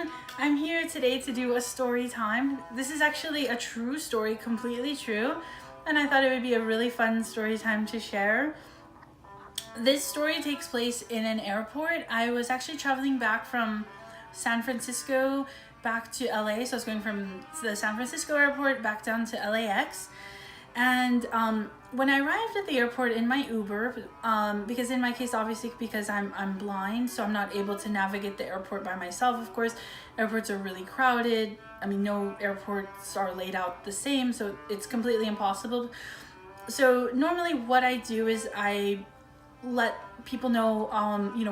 everyone. I'm here today to do a story time. This is actually a true story, completely true, and I thought it would be a really fun story time to share. This story takes place in an airport. I was actually traveling back from San Francisco back to LA, so I was going from the San Francisco airport back down to LAX. And when I arrived at the airport in my Uber, because in my case, obviously, because I'm blind, so I'm not able to navigate the airport by myself. Of course, airports are really crowded. I mean, no airports are laid out the same, so it's completely impossible. So normally what I do is I let people know,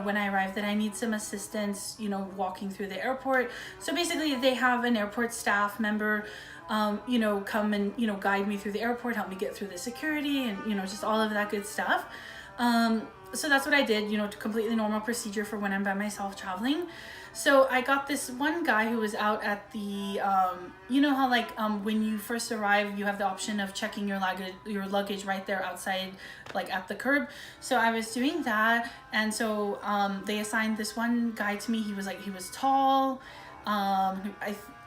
when I arrive that I need some assistance, walking through the airport. So basically they have an airport staff member, come and, guide me through the airport, help me get through the security and, just all of that good stuff. So that's what I did, completely normal procedure for when I'm by myself traveling. So I got this one guy who was out at the, how when you first arrive, you have the option of checking your luggage right there outside, like at the curb. So I was doing that. And so they assigned this one guy to me. He was tall.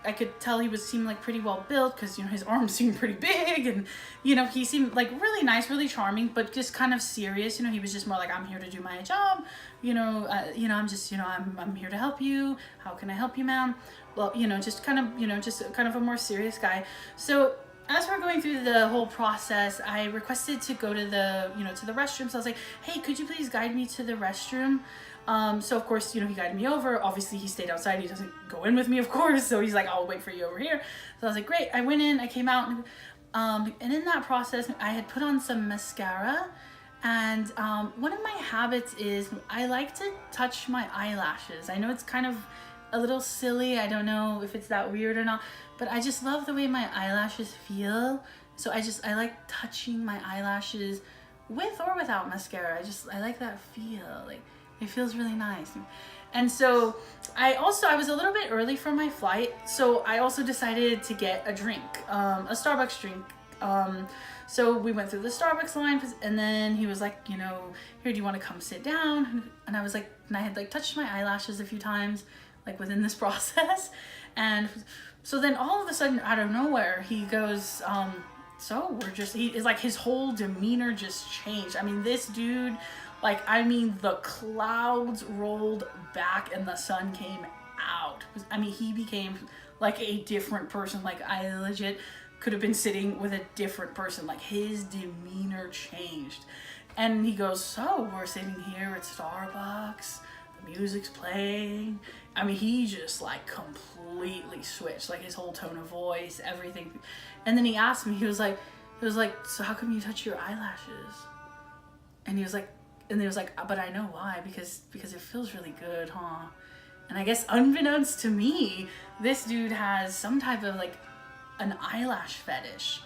I could tell he seemed like pretty well built because his arms seemed pretty big, and he seemed like really nice, really charming, but just kind of serious. He was just more like, I'm here to do my job. I'm just I'm here to help you. How can I help you, ma'am? Well, just kind of a more serious guy. So as we're going through the whole process, I requested to go to the to the restroom. So I was like, hey, could you please guide me to the restroom? So of course, he guided me over. Obviously he stayed outside. He doesn't go in with me, of course. So he's like, I'll wait for you over here. So I was like, great. I went in, I came out, and in that process, I had put on some mascara. And one of my habits is I like to touch my eyelashes. I know it's kind of a little silly. I don't know if it's that weird or not, but I just love the way my eyelashes feel. So I like touching my eyelashes with or without mascara. I like that feel. Like, it feels really nice. And so I was a little bit early for my flight, so I also decided to get a drink, a Starbucks drink. So we went through the Starbucks line, and then he was like, here, do you want to come sit down? And I was like, and I had like touched my eyelashes a few times, like within this process. And so then all of a sudden, out of nowhere, he goes, his whole demeanor just changed. I mean, this dude, the clouds rolled back and the sun came out. I mean, he became like a different person. Like, I legit could have been sitting with a different person. Like, his demeanor changed. And he goes, so we're sitting here at Starbucks, the music's playing. I mean, he just like completely switched, like his whole tone of voice, everything. And then he asked me, he was like, so how come you touch your eyelashes? And he was like, but I know why, because it feels really good, huh? And I guess unbeknownst to me, this dude has some type of like an eyelash fetish.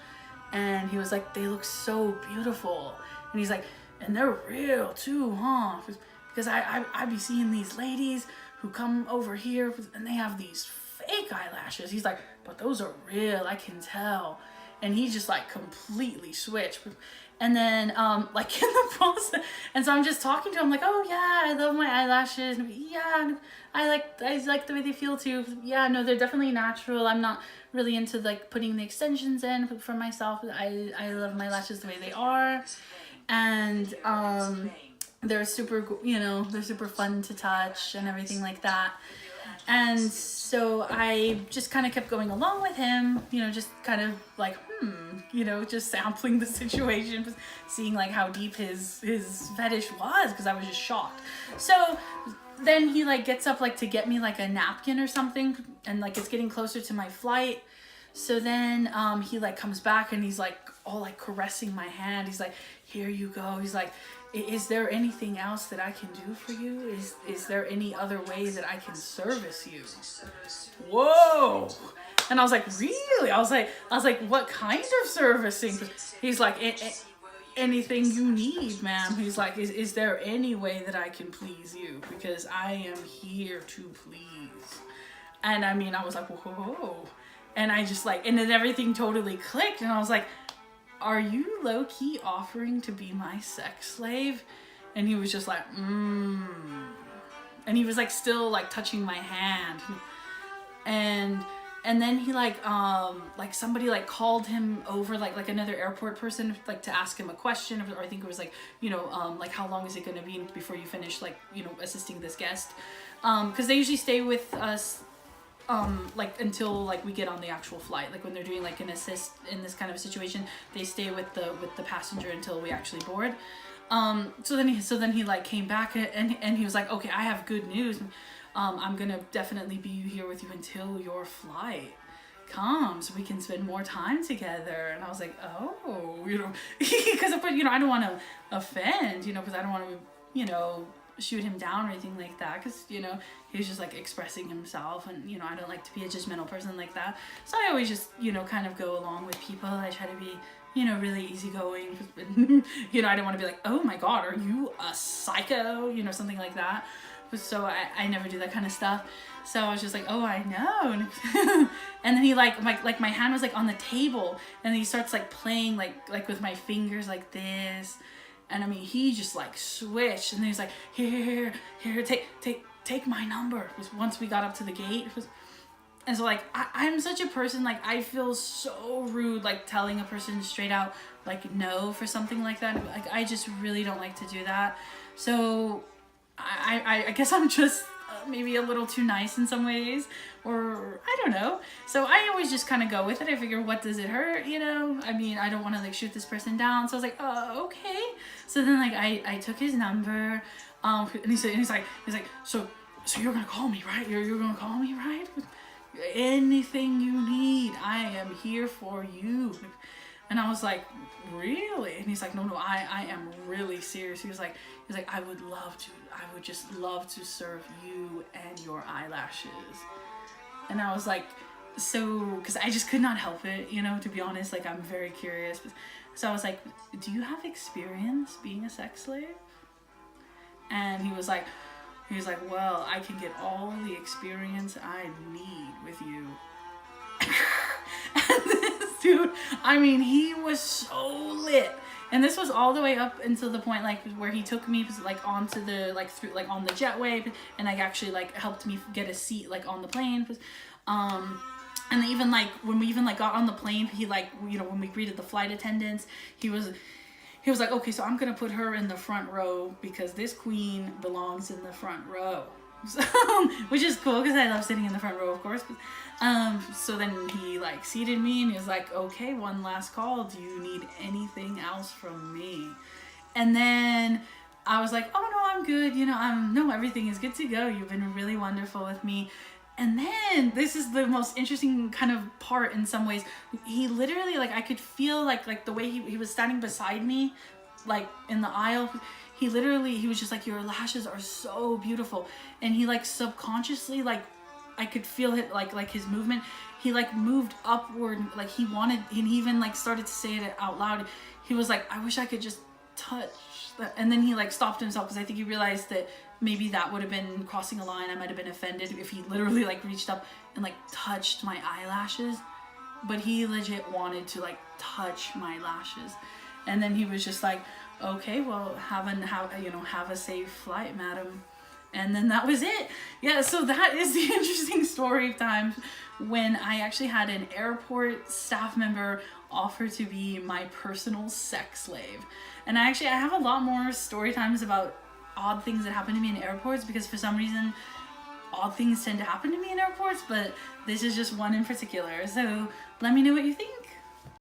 And he was like, they look so beautiful. And he's like, and they're real too, huh? Because I be seeing these ladies who come over here and they have these fake eyelashes. He's like, but those are real, I can tell. And he just like completely switched. And then in the process, and so I'm just talking to him like, oh yeah, I love my eyelashes. Yeah, I like the way they feel too. Yeah, no, they're definitely natural. I'm not really into like putting the extensions in for myself. I love my lashes the way they are. And they're super, they're super fun to touch and everything like that. And so I just kind of kept going along with him, just kind of like, just sampling the situation, seeing like how deep his fetish was, because I was just shocked. So then he like gets up like to get me like a napkin or something, and like it's getting closer to my flight. So then he like comes back and he's like all like caressing my hand. He's like, here you go. He's like, is there anything else that I can do for you? Is there any other way that I can service you? Whoa. And I was like, really? I was like, what kind of servicing? He's like, anything you need, ma'am. He's like, is there any way that I can please you? Because I am here to please. And I mean, I was like, whoa. And I just like, and then everything totally clicked. And I was like, are you low-key offering to be my sex slave? And he was just like, And he was like still like touching my hand. and then he like somebody like called him over, like another airport person, like to ask him a question, or I think it was like, you know, like how long is it going to be before you finish, like, you know, assisting this guest, because they usually stay with us like until like we get on the actual flight. Like when they're doing like an assist in this kind of situation, they stay with the passenger until we actually board. So then he like came back, and he was like, okay, I have good news. I'm gonna definitely be here with you until your flight comes, so we can spend more time together. And I was like, oh, you know, because of course, you know, I don't want to offend, you know, because I don't want to, you know, shoot him down or anything like that, because, you know, he was just like expressing himself, and, you know, I don't like to be a judgmental person like that, so I always just, you know, kind of go along with people. I try to be, you know, really easygoing. You know, I don't want to be like, oh my god, are you a psycho, you know, something like that. So I never do that kind of stuff. So I was just like, oh, I know. And then he like my hand was like on the table, and he starts like playing like with my fingers like this. And I mean, he just like switched, and then he's like, here, take my number. It was once we got up to the gate. And so like I'm such a person, like I feel so rude like telling a person straight out like no for something like that. Like I just really don't like to do that. So I guess I'm just maybe a little too nice in some ways, or I don't know. So I always just kind of go with it. I figure, what does it hurt, you know? I mean, I don't want to like shoot this person down. So I was like, okay. So then like I took his number, and he's like, so you're gonna call me, right? You're gonna call me, right? Anything you need, I am here for you. And I was like, really? And he's like, no, I am really serious. He was like, I would just love to serve you and your eyelashes. And I was like, so, because I just could not help it, you know, to be honest, like I'm very curious. So I was like, do you have experience being a sex slave? And he was like, well, I can get all the experience I need with you. And this dude, I mean, he was so lit. And this was all the way up until the point like where he took me like onto the like through like on the jetway, and like actually like helped me get a seat like on the plane. And even like when we even like got on the plane, he like, you know, when we greeted the flight attendants, he was like, okay, so I'm gonna put her in the front row because this queen belongs in the front row. So, which is cool because I love sitting in the front row, of course. So then he like seated me, and he was like, okay, one last call. Do you need anything else from me? And then I was like, oh no, I'm good. You know, no, everything is good to go. You've been really wonderful with me. And then this is the most interesting kind of part in some ways. He literally, like, I could feel like the way he was standing beside me, like in the aisle. He was just like, your lashes are so beautiful. And he like subconsciously, like, I could feel it, like his movement. He like moved upward, like he even like started to say it out loud. He was like, I wish I could just touch that. And then he like stopped himself because I think he realized that maybe that would have been crossing a line. I might have been offended if he literally like reached up and like touched my eyelashes. But he legit wanted to like touch my lashes. And then he was just like, okay, well, have a safe flight, madam. And then that was it. Yeah, so that is the interesting story of times when I actually had an airport staff member offer to be my personal sex slave. And I have a lot more story times about odd things that happen to me in airports, because for some reason odd things tend to happen to me in airports, but this is just one in particular. So let me know what you think.